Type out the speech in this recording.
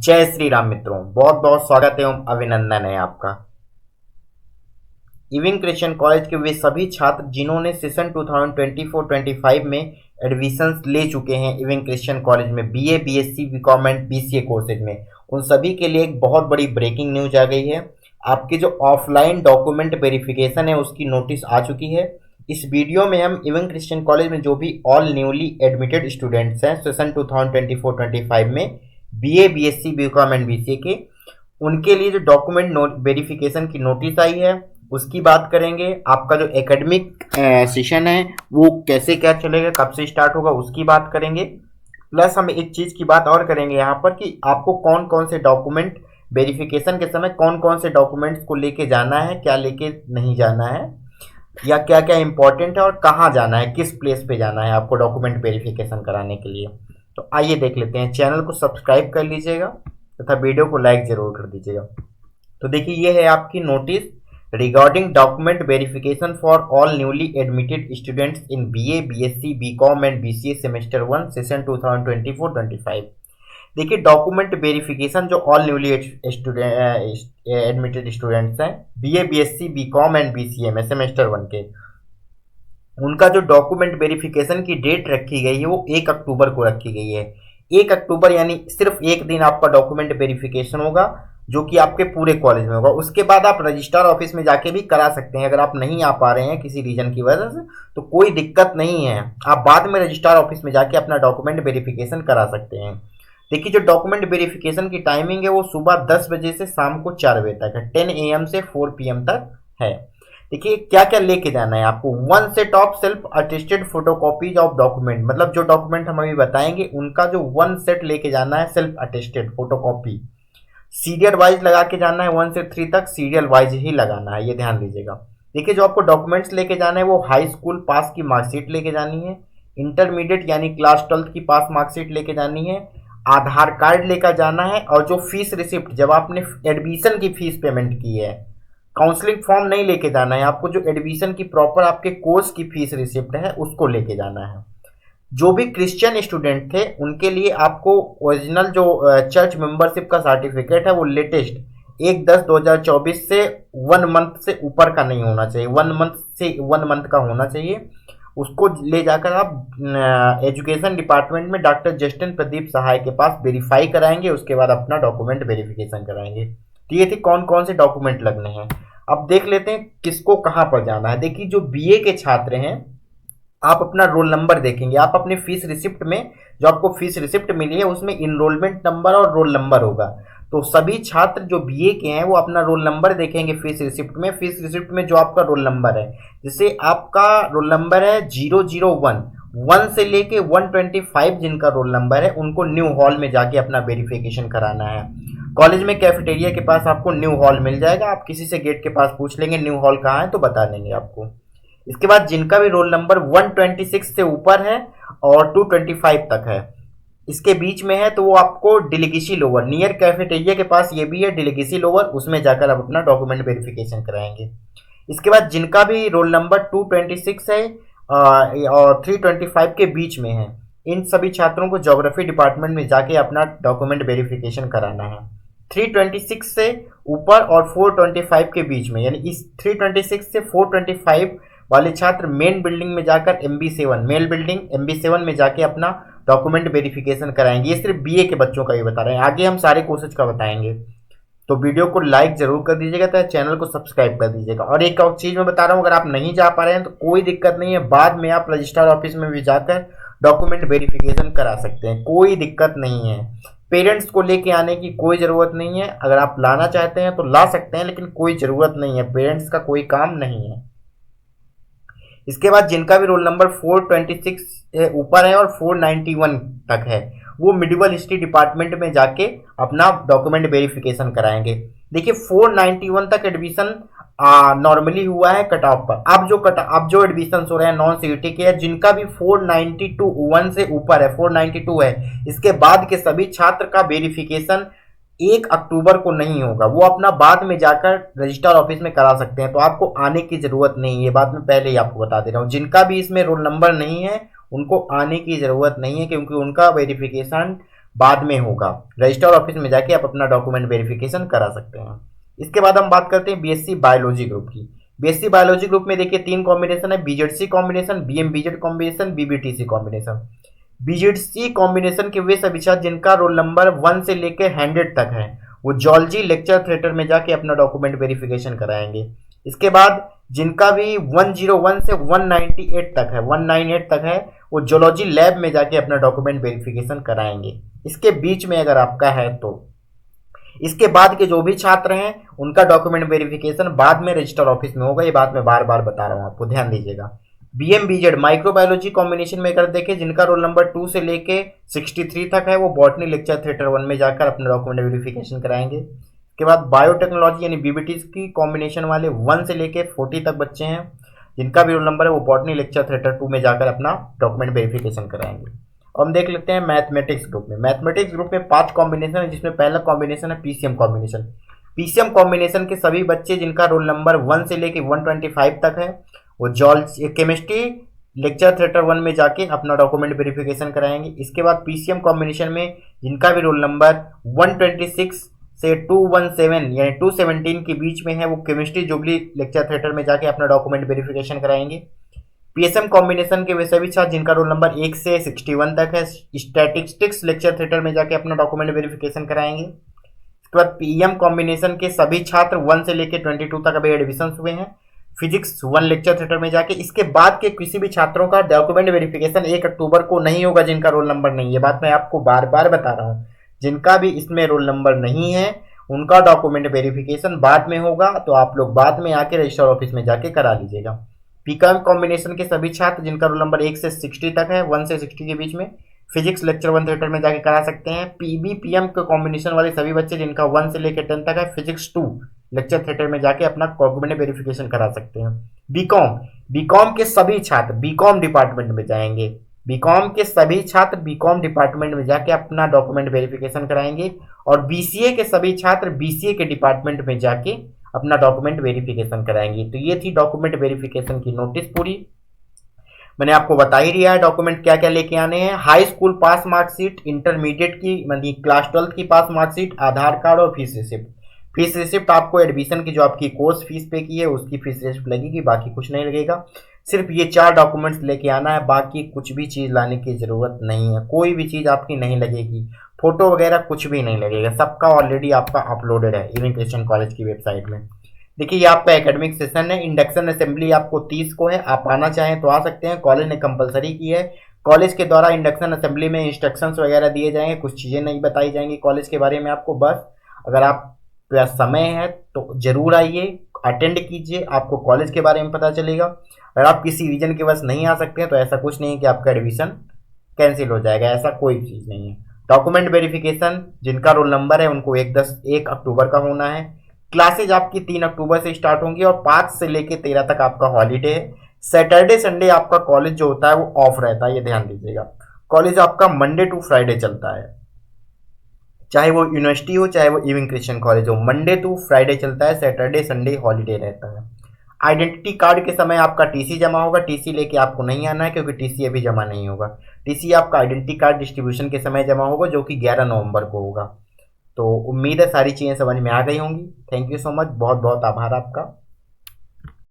जय श्री राम मित्रों, बहुत बहुत स्वागत एवं अभिनंदन है आपका। इविंग क्रिश्चियन कॉलेज के वे सभी छात्र जिन्होंने सेशन 2024-25 में एडमिशंस ले चुके हैं इविंग क्रिश्चियन कॉलेज में BA, BSc, BCom and BCA courses में, उन सभी के लिए एक बहुत बड़ी ब्रेकिंग न्यूज आ गई है। आपके जो ऑफलाइन डॉक्यूमेंट वेरिफिकेशन है उसकी नोटिस आ चुकी है। इस वीडियो में हम इविंग क्रिश्चियन कॉलेज में जो भी ऑल न्यूली एडमिटेड स्टूडेंट्स हैं सेशन 2024-25 में BA, BSc, BCom and BCA के, उनके लिए जो डॉक्यूमेंट वेरिफिकेशन की नोटिस आई है उसकी बात करेंगे। आपका जो एकेडमिक सेशन है वो कैसे क्या चलेगा, कब से स्टार्ट होगा उसकी बात करेंगे। प्लस हम एक चीज़ की बात और करेंगे यहाँ पर कि आपको कौन कौन से डॉक्यूमेंट वेरिफिकेशन के समय कौन कौन से डॉक्यूमेंट्स को लेके जाना है, क्या लेके नहीं जाना है, या क्या क्या इंपॉर्टेंट है और कहाँ जाना है, किस प्लेस पे जाना है आपको डॉक्यूमेंट वेरिफिकेशन कराने के लिए। तो आइए देख लेते हैं। चैनल को सब्सक्राइब कर लीजिएगा तथा वीडियो को लाइक जरूर कर दीजिएगा। तो देखिए, ये है आपकी notice regarding document verification for all newly admitted students in BA, BSc, BCom and BCA semester 1 session 2024-25। देखिए, डॉक्यूमेंट वेरिफिकेशन जो ऑल न्यूली एडमिटेड स्टूडेंट्स हैं BA, BSc, BCom and BCA में सेमेस्टर 1 के, उनका जो डॉक्यूमेंट वेरिफिकेशन की date रखी गई है वो 1 अक्टूबर को रखी गई है। 1 अक्टूबर यानी सिर्फ एक दिन आपका डॉक्यूमेंट वेरिफिकेशन होगा जो कि आपके पूरे कॉलेज में होगा। उसके बाद आप रजिस्ट्रार ऑफिस में जाके भी करा सकते हैं। अगर आप नहीं आ पा रहे हैं किसी रीजन की वजह से तो कोई दिक्कत नहीं है, आप बाद में रजिस्ट्रार ऑफिस में जाके अपना डॉक्यूमेंट वेरिफिकेशन करा सकते हैं। देखिए, जो डॉक्यूमेंट वेरिफिकेशन की टाइमिंग है वो सुबह 10 बजे से शाम को 4 बजे तक है, 10 AM से 4 PM तक है। देखिए, क्या क्या लेके जाना है आपको। 1 set of self attested photocopies of document, मतलब जो डॉक्यूमेंट हम अभी बताएंगे उनका जो 1 सेट लेके जाना है self attested photocopy. Serial wise लगा के जाना है, 1 से 3 तक सीरियल वाइज ही लगाना है, ये ध्यान लीजिएगा। देखिए, जो आपको डॉक्यूमेंट्स लेके जाना है वो हाई स्कूल पास की मार्कशीट लेके जानी है, इंटरमीडिएट यानी क्लास 12 की पास मार्कशीट लेके जानी है, आधार कार्ड लेकर जाना है, और जो फीस रिसिप्ट जब आपने एडमिशन की फीस पेमेंट की है, काउंसलिंग फॉर्म नहीं लेके जाना है आपको, जो एडमिशन की प्रॉपर आपके कोर्स की फीस रिसिप्ट है उसको लेके जाना है। जो भी क्रिश्चियन स्टूडेंट थे उनके लिए आपको ओरिजिनल जो चर्च मेंबरशिप का सर्टिफिकेट है वो लेटेस्ट 1/10/2024 से 1 मंथ से ऊपर का नहीं होना चाहिए, 1 मंथ का होना चाहिए। उसको ले जाकर आप एजुकेशन डिपार्टमेंट में डॉक्टर जस्टिन प्रदीप सहाय के पास वेरीफाई कराएंगे, उसके बाद अपना डॉक्यूमेंट वेरिफिकेशन कराएंगे। तो ये थे कौन कौन से डॉक्यूमेंट लगने हैं। अब देख लेते हैं किसको कहाँ पर जाना है। देखिए, जो बीए के छात्र हैं आप अपना रोल नंबर देखेंगे। आप अपने फीस रिसिप्ट में जो आपको फीस रिसिप्ट मिली है उसमें इनरोलमेंट नंबर और रोल नंबर होगा। तो सभी छात्र जो बीए के हैं वो अपना रोल नंबर देखेंगे फीस रिसिप्ट में। फीस रिसिप्ट में जो आपका रोल नंबर है, जैसे आपका रोल नंबर है 001, 1 से लेके 125 जिनका रोल नंबर है उनको न्यू हॉल में जाके अपना वेरिफिकेशन कराना है। कॉलेज में कैफेटेरिया के पास आपको न्यू हॉल मिल जाएगा, आप किसी से गेट के पास पूछ लेंगे न्यू हॉल कहाँ है तो बता देंगे आपको। इसके बाद जिनका भी रोल नंबर 126 से ऊपर है और 225 तक है, इसके बीच में है, तो वो आपको डिलीगेसी लोअर नियर कैफेटेरिया के पास ये भी है डिलीगेसी लोअर, उसमें जाकर आप अपना डॉक्यूमेंट वेरिफिकेशन कराएंगे। इसके बाद जिनका भी रोल नंबर 226 है और 325 के बीच में है, इन सभी छात्रों को ज्योग्राफी डिपार्टमेंट में जाके अपना डॉक्यूमेंट वेरिफिकेशन कराना है। 326 से ऊपर और 425 के बीच में, यानी इस 326 से 425 वाले छात्र मेन बिल्डिंग में जाकर MB7 मेल बिल्डिंग MB7 में जाके अपना डॉक्यूमेंट वेरिफिकेशन कराएंगे। ये सिर्फ बीए के बच्चों का ही बता रहे हैं, आगे हम सारे कोर्सेज का बताएंगे। तो वीडियो को लाइक जरूर कर दीजिएगा तथा चैनल को सब्सक्राइब कर दीजिएगा। और एक और चीज़ मैं बता रहा हूँ, अगर आप नहीं जा पा रहे हैं तो कोई दिक्कत नहीं है, बाद में आप रजिस्ट्रार ऑफिस में भी जाकर डॉक्यूमेंट वेरिफिकेशन करा सकते हैं, कोई दिक्कत नहीं है। पेरेंट्स को लेके आने की कोई ज़रूरत नहीं है, अगर आप लाना चाहते हैं तो ला सकते हैं, लेकिन कोई ज़रूरत नहीं है, पेरेंट्स का कोई काम नहीं है। इसके बाद जिनका भी रोल नंबर 426 ऊपर है और 491 तक है, वो मिडिवल हिस्ट्री डिपार्टमेंट में जाके अपना डॉक्यूमेंट वेरिफिकेशन कराएंगे। देखिए, 491 तक एडमिशन नॉर्मली हुआ है कट ऑफ पर। अब जो एडमिशन हो रहे हैं नॉन सीईटी के, जिनका भी 492 1 से ऊपर है, 492 है, इसके बाद के सभी छात्र का वेरिफिकेशन 1 अक्टूबर को नहीं होगा, वो अपना बाद में जाकर रजिस्ट्रार ऑफिस में करा सकते हैं। तो आपको आने की जरूरत नहीं है, ये बात मैं पहले ही आपको बता दे रहा हूँ। जिनका भी इसमें रोल नंबर नहीं है उनको आने की जरूरत नहीं है, क्योंकि उनका वेरिफिकेशन बाद में होगा। रजिस्ट्रार ऑफिस में जाके आप अपना डॉक्यूमेंट वेरिफिकेशन करा सकते हैं। इसके बाद हम बात करते हैं बीएससी बायोलॉजी ग्रुप की। बीएससी बायोलॉजी ग्रुप में देखिए 3 कॉम्बिनेशन है, बीजेडसी कॉम्बिनेशन, बीएमबीजेड कॉम्बिनेशन, बीबीटीसी कॉम्बिनेशन। बीजेडसी कॉम्बिनेशन के वे सभी छात्र जिनका रोल नंबर 1 से लेकर 100 तक है वो जॉलजी लेक्चर थिएटर में जाके अपना डॉक्यूमेंट वेरिफिकेशन कराएंगे। इसके बाद जिनका भी 101 से 198 तक है, 198 तक है, वो जोलॉजी लैब में जाके अपना डॉक्यूमेंट वेरिफिकेशन कराएंगे। इसके बीच में अगर आपका है तो इसके बाद के जो भी छात्र हैं उनका डॉक्यूमेंट वेरिफिकेशन बाद में रजिस्टर ऑफिस में होगा। ये बात मैं बार बार बता रहा हूँ, आपको ध्यान दीजिएगा। बीएमबीजेड माइक्रोबायोलॉजी कॉम्बिनेशन में अगर देखें जिनका रोल नंबर 2 से लेके 63 तक है वो बॉटनी लेक्चर थिएटर 1 में जाकर अपना डॉक्यूमेंट वेरिफिकेशन कराएंगे। इसके बाद बायोटेक्नोलॉजी यानी बीबीटी की कॉम्बिनेशन वाले 1 से लेके 40 तक बच्चे हैं जिनका भी रोल नंबर है वो बॉटनी लेक्चर थिएटर 2 में जाकर अपना डॉक्यूमेंट वेरिफिकेशन कराएंगे। अब हम देख लेते हैं मैथमेटिक्स ग्रुप में। मैथमेटिक्स ग्रुप में 5 कॉम्बिनेशन है जिसमें पहला कॉम्बिनेशन है पीसीएम कॉम्बिनेशन। पीसीएम कॉम्बिनेशन के सभी बच्चे जिनका रोल नंबर 1 से लेके 125 तक है वो केमिस्ट्री लेक्चर थिएटर 1 में जाके अपना डॉक्यूमेंट वेरिफिकेशन कराएंगे। इसके बाद पीसीएम कॉम्बिनेशन में जिनका भी रोल नंबर 126 से 217 यानी 217 के बीच में है वो केमिस्ट्री जुबली लेक्चर थिएटर में जाके अपना डॉक्यूमेंट वेरिफिकेशन कराएंगे। पीएसएम कॉम्बिनेशन के वे सभी छात्र जिनका रोल नंबर 1 से 61 तक है स्टैटिस्टिक्स लेक्चर थिएटर में जाके अपना डॉक्यूमेंट वेरिफिकेशन कराएंगे। इसके बाद पीएम कॉम्बिनेशन के सभी छात्र 1 से लेकर 22 तक अभी एडमिशन हुए हैं फिजिक्स 1 लेक्चर थिएटर में जाके। इसके बाद के किसी भी छात्रों का डॉक्यूमेंट वेरिफिकेशन 1 अक्टूबर को नहीं होगा जिनका रोल नंबर नहीं है। ये बात मैं आपको बार बार बता रहा हूँ, जिनका भी इसमें रोल नंबर नहीं है उनका डॉक्यूमेंट वेरिफिकेशन बाद में होगा, तो आप लोग बाद में आके रजिस्टर ऑफिस में जाके करा लीजिएगा। पीकॉम कॉम्बिनेशन के सभी छात्र जिनका रोल नंबर 1 से 60 तक है, 1 से 60 के बीच में फिजिक्स लेक्चर 1 थिएटर में जाके करा सकते हैं। पीबी पीएम के कॉम्बिनेशन वाले सभी बच्चे जिनका 1 से लेकर 10 तक है फिजिक्स 2 लेक्चर थिएटर में जाके अपना डॉक्यूमेंट वेरिफिकेशन करा सकते हैं। बीकॉम बीकॉम के सभी छात्र बीकॉम डिपार्टमेंट में जाएंगे। बीकॉम के सभी छात्र बीकॉम डिपार्टमेंट में जाके अपना डॉक्यूमेंट वेरिफिकेशन कराएंगे और बीसीए के सभी छात्र बीसीए के डिपार्टमेंट में जाके अपना डॉक्यूमेंट वेरिफिकेशन कराएंगे। तो ये थी डॉक्यूमेंट वेरिफिकेशन की नोटिस पूरी। मैंने आपको बता ही दिया है डॉक्यूमेंट क्या क्या लेके आने हैं। हाई स्कूल पास मार्कशीट, इंटरमीडिएट की मतलब क्लास 12 की पास मार्कशीट, आधार कार्ड और फीस रिसिप्ट। फीस रिसिप्ट आपको एडमिशन की जो आपकी कोर्स फीस पे की है उसकी फीस रिसिप्ट लगेगी, बाकी कुछ नहीं लगेगा। सिर्फ ये 4 डॉक्यूमेंट्स लेके आना है, बाकी कुछ भी चीज़ लाने की ज़रूरत नहीं है। कोई भी चीज़ आपकी नहीं लगेगी, फोटो वगैरह कुछ भी नहीं लगेगा, सबका ऑलरेडी आपका अपलोडेड है इमिग्रेशन कॉलेज की वेबसाइट में। देखिए ये आपका एकेडमिक सेशन है। इंडक्शन असेंबली आपको 30 को है, आप आना चाहें तो आ सकते हैं, कॉलेज ने कंपलसरी की है। कॉलेज के द्वारा इंडक्शन असेंबली में इंस्ट्रक्शंस वगैरह दिए जाएंगे, कुछ चीज़ें नहीं बताई जाएंगी कॉलेज के बारे में आपको। बस अगर आप समय है तो जरूर आइए, अटेंड कीजिए, आपको कॉलेज के बारे में पता चलेगा। अगर आप किसी रीजन के वजह नहीं आ सकते हैं तो ऐसा कुछ नहीं है कि आपका एडमिशन कैंसिल हो जाएगा, ऐसा कोई चीज़ नहीं है। डॉक्यूमेंट वेरिफिकेशन जिनका रोल नंबर है उनको 1 अक्टूबर का होना है। क्लासेज आपकी 3 अक्टूबर से स्टार्ट होंगी और 5 से लेकर 13 तक आपका हॉलीडे है। सैटरडे संडे आपका कॉलेज जो होता है वो ऑफ रहता है, ये ध्यान दीजिएगा। कॉलेज आपका मंडे टू फ्राइडे चलता है, चाहे वो यूनिवर्सिटी हो चाहे वो इमिग्रेशन कॉलेज हो, मंडे टू फ्राइडे चलता है, सैटरडे संडे हॉलीडे रहता है। आइडेंटिटी कार्ड के समय आपका टीसी जमा होगा, टीसी लेके आपको नहीं आना है क्योंकि टीसी अभी जमा नहीं होगा। टीसी आपका आइडेंटिटी कार्ड डिस्ट्रीब्यूशन के समय जमा होगा जो कि 11 नवंबर को होगा। तो उम्मीद है सारी चीज़ें समझ में आ गई होंगी। थैंक यू सो मच, बहुत बहुत आभार आपका।